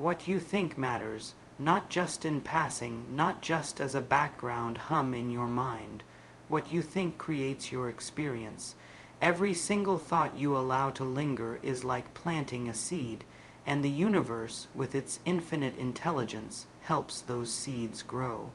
What you think matters, not just in passing, not just as a background hum in your mind. What you think creates your experience. Every single thought you allow to linger is like planting a seed, and the universe, with its infinite intelligence, helps those seeds grow.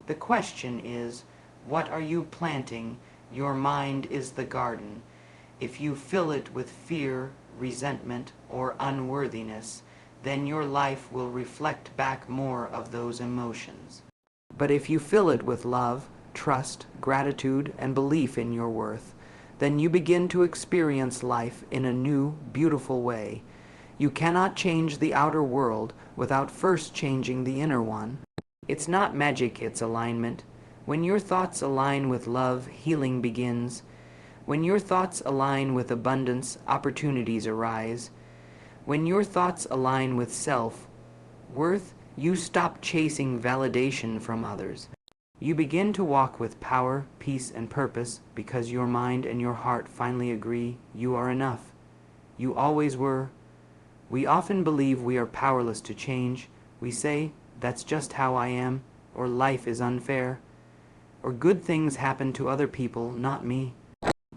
The question is, what are you planting? Your mind is the garden. If you fill it with fear, resentment, or unworthiness, then your life will reflect back more of those emotions. But if you fill it with love, trust, gratitude, and belief in your worth, then you begin to experience life in a new, beautiful way. You cannot change the outer world without first changing the inner one. It's not magic, it's alignment. When your thoughts align with love, healing begins. When your thoughts align with abundance, opportunities arise. When your thoughts align with self-worth, you stop chasing validation from others. You begin to walk with power, peace, and purpose because your mind and your heart finally agree you are enough. You always were. We often believe we are powerless to change. We say, that's just how I am, or life is unfair, or good things happen to other people, not me.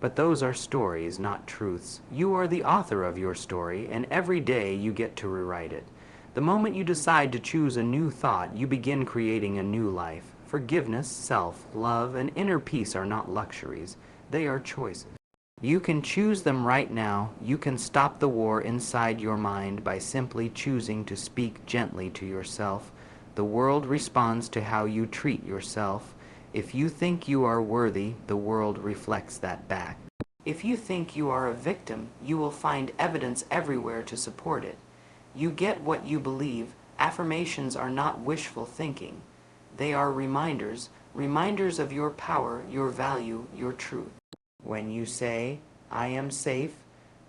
But those are stories, not truths. You are the author of your story, and every day you get to rewrite it. The moment you decide to choose a new thought, you begin creating a new life. Forgiveness, self, love, and inner peace are not luxuries. They are choices. You can choose them right now. You can stop the war inside your mind by simply choosing to speak gently to yourself. The world responds to how you treat yourself. If you think you are worthy, the world reflects that back. If you think you are a victim, you will find evidence everywhere to support it. You get what you believe. Affirmations are not wishful thinking. They are reminders of your power, your value, your truth. When you say, I am safe,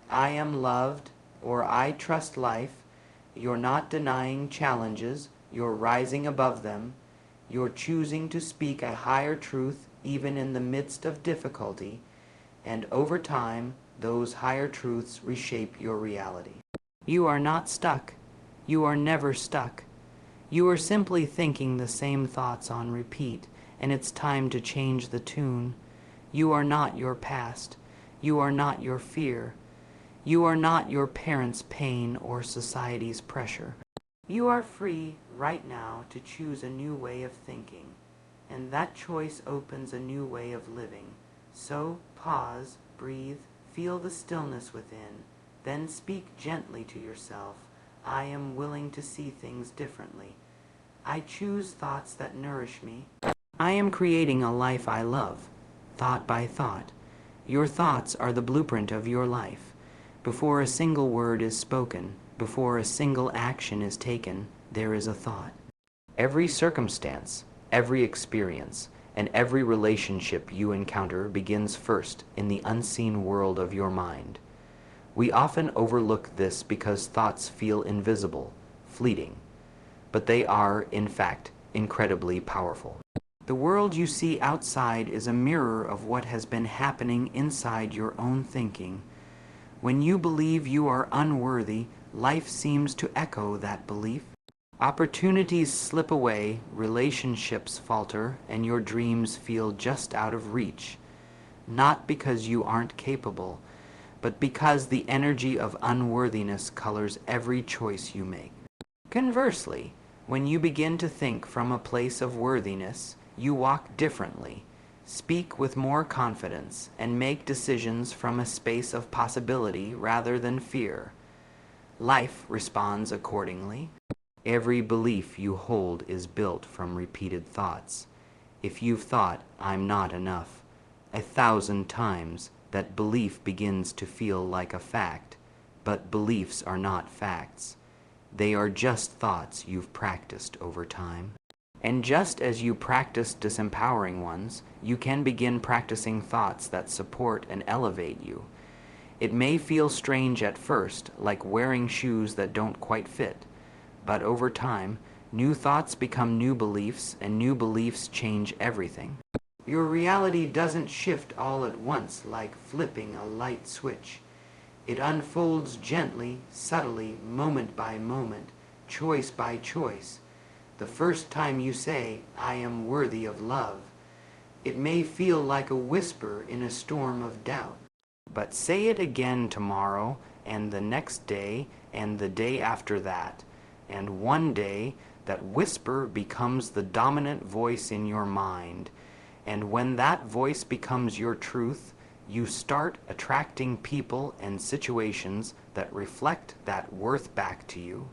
I am loved, or I trust life, you're not denying challenges, you're rising above them. You're choosing to speak a higher truth even in the midst of difficulty, and over time, those higher truths reshape your reality. You are not stuck. You are never stuck. You are simply thinking the same thoughts on repeat, and it's time to change the tune. You are not your past. You are not your fear. You are not your parents' pain or society's pressure. You are free right now to choose a new way of thinking, and that choice opens a new way of living. So pause, breathe, feel the stillness within, then speak gently to yourself. I am willing to see things differently. I choose thoughts that nourish me. I am creating a life I love, thought by thought. Your thoughts are the blueprint of your life. Before a single word is spoken, before a single action is taken, there is a thought. Every circumstance, every experience, and every relationship you encounter begins first in the unseen world of your mind. We often overlook this because thoughts feel invisible, fleeting, but they are, in fact, incredibly powerful. The world you see outside is a mirror of what has been happening inside your own thinking. When you believe you are unworthy, life seems to echo that belief. Opportunities slip away, relationships falter, and your dreams feel just out of reach. Not because you aren't capable, but because the energy of unworthiness colors every choice you make. Conversely, when you begin to think from a place of worthiness, you walk differently, speak with more confidence, and make decisions from a space of possibility rather than fear. Life responds accordingly. Every belief you hold is built from repeated thoughts. If you've thought, I'm not enough, 1,000 times, that belief begins to feel like a fact. But beliefs are not facts. They are just thoughts you've practiced over time. And just as you practice disempowering ones, you can begin practicing thoughts that support and elevate you. It may feel strange at first, like wearing shoes that don't quite fit. But over time, new thoughts become new beliefs, and new beliefs change everything. Your reality doesn't shift all at once like flipping a light switch. It unfolds gently, subtly, moment by moment, choice by choice. The first time you say, "I am worthy of love," it may feel like a whisper in a storm of doubt. But say it again tomorrow, and the next day, and the day after that. And one day, that whisper becomes the dominant voice in your mind. And when that voice becomes your truth, you start attracting people and situations that reflect that worth back to you.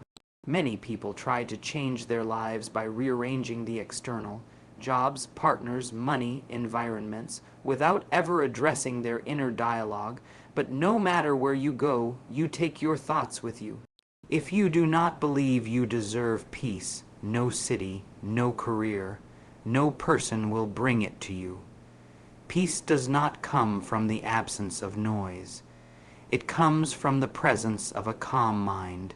Many people try to change their lives by rearranging the external, jobs, partners, money, environments, without ever addressing their inner dialogue. But no matter where you go, you take your thoughts with you. If you do not believe you deserve peace, no city, no career, no person will bring it to you. Peace does not come from the absence of noise. It comes from the presence of a calm mind,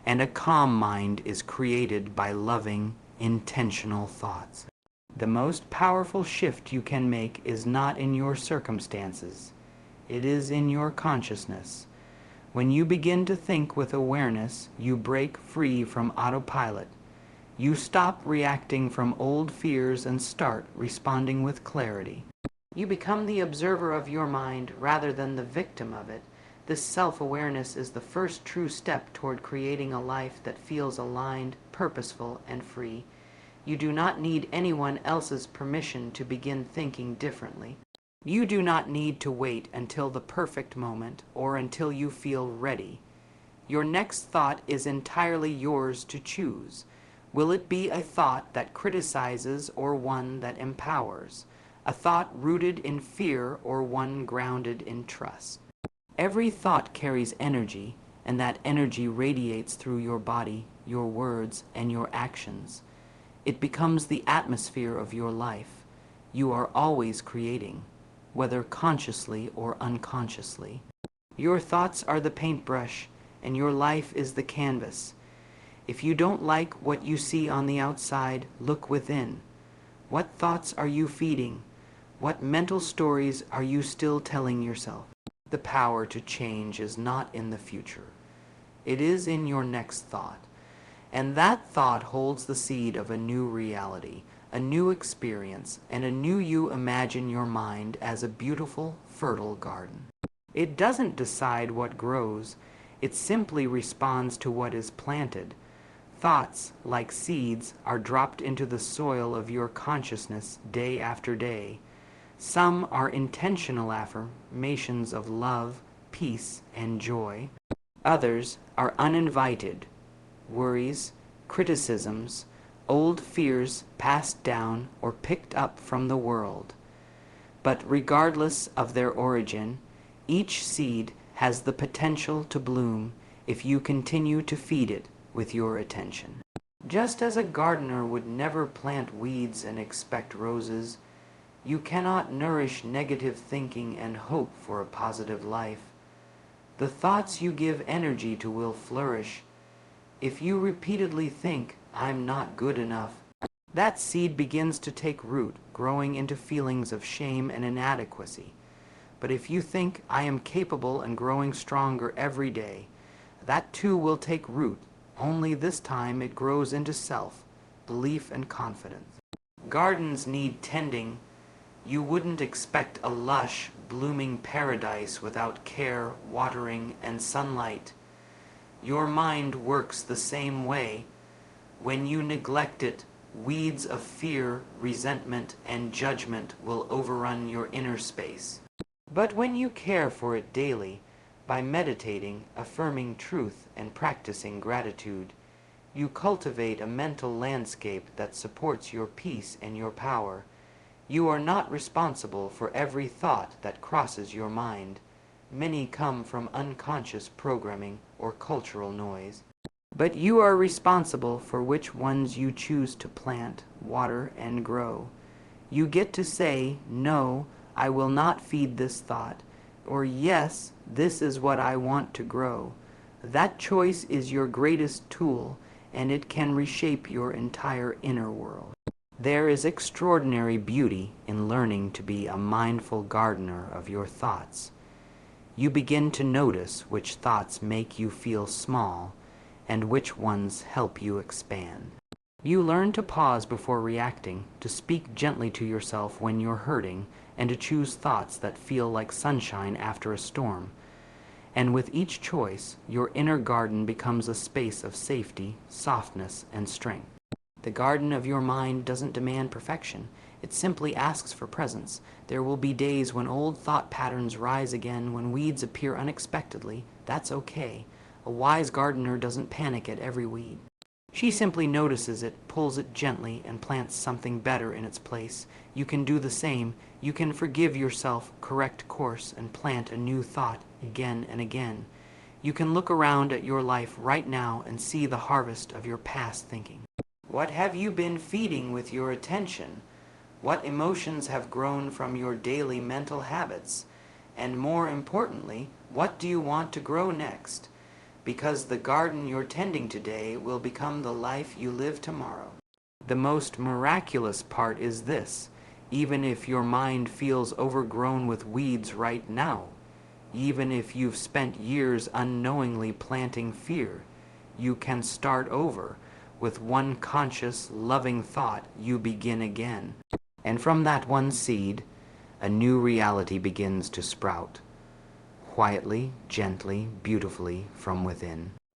and a calm mind is created by loving, intentional thoughts. The most powerful shift you can make is not in your circumstances. It is in your consciousness. When you begin to think with awareness, you break free from autopilot. You stop reacting from old fears and start responding with clarity. You become the observer of your mind rather than the victim of it. This self-awareness is the first true step toward creating a life that feels aligned, purposeful, and free. You do not need anyone else's permission to begin thinking differently. You do not need to wait until the perfect moment or until you feel ready. Your next thought is entirely yours to choose. Will it be a thought that criticizes or one that empowers? A thought rooted in fear or one grounded in trust? Every thought carries energy, and that energy radiates through your body, your words, and your actions. It becomes the atmosphere of your life. You are always creating, whether consciously or unconsciously. Your thoughts are the paintbrush, and your life is the canvas. If you don't like what you see on the outside, look within. What thoughts are you feeding? What mental stories are you still telling yourself? The power to change is not in the future. It is in your next thought. And that thought holds the seed of a new reality, a new experience, and a new you. Imagine your mind as a beautiful, fertile garden. It doesn't decide what grows. It simply responds to what is planted. Thoughts, like seeds, are dropped into the soil of your consciousness day after day. Some are intentional affirmations of love, peace, and joy. Others are uninvited worries, criticisms, old fears passed down or picked up from the world. But regardless of their origin, each seed has the potential to bloom if you continue to feed it with your attention. Just as a gardener would never plant weeds and expect roses, you cannot nourish negative thinking and hope for a positive life. The thoughts you give energy to will flourish. If you repeatedly think, "I'm not good enough," that seed begins to take root, growing into feelings of shame and inadequacy. But if you think, "I am capable," and growing stronger every day, that too will take root, only this time it grows into self, belief, and confidence. Gardens need tending. You wouldn't expect a lush, blooming paradise without care, watering, and sunlight. Your mind works the same way. When you neglect it, weeds of fear, resentment, and judgment will overrun your inner space. But when you care for it daily, by meditating, affirming truth, and practicing gratitude, you cultivate a mental landscape that supports your peace and your power. You are not responsible for every thought that crosses your mind. Many come from unconscious programming or cultural noise. But you are responsible for which ones you choose to plant, water, and grow. You get to say, "No, I will not feed this thought," or "Yes, this is what I want to grow." That choice is your greatest tool, and it can reshape your entire inner world. There is extraordinary beauty in learning to be a mindful gardener of your thoughts. You begin to notice which thoughts make you feel small, and which ones help you expand. You learn to pause before reacting, to speak gently to yourself when you're hurting, and to choose thoughts that feel like sunshine after a storm. And with each choice, your inner garden becomes a space of safety, softness, and strength. The garden of your mind doesn't demand perfection. It simply asks for presence. There will be days when old thought patterns rise again, when weeds appear unexpectedly. That's okay. A wise gardener doesn't panic at every weed. She simply notices it, pulls it gently, and plants something better in its place. You can do the same. You can forgive yourself, correct course, and plant a new thought again and again. You can look around at your life right now and see the harvest of your past thinking. What have you been feeding with your attention? What emotions have grown from your daily mental habits? And more importantly, what do you want to grow next? Because the garden you're tending today will become the life you live tomorrow. The most miraculous part is this: even if your mind feels overgrown with weeds right now, even if you've spent years unknowingly planting fear, you can start over. With one conscious, loving thought, you begin again. And from that one seed, a new reality begins to sprout, quietly, gently, beautifully from within.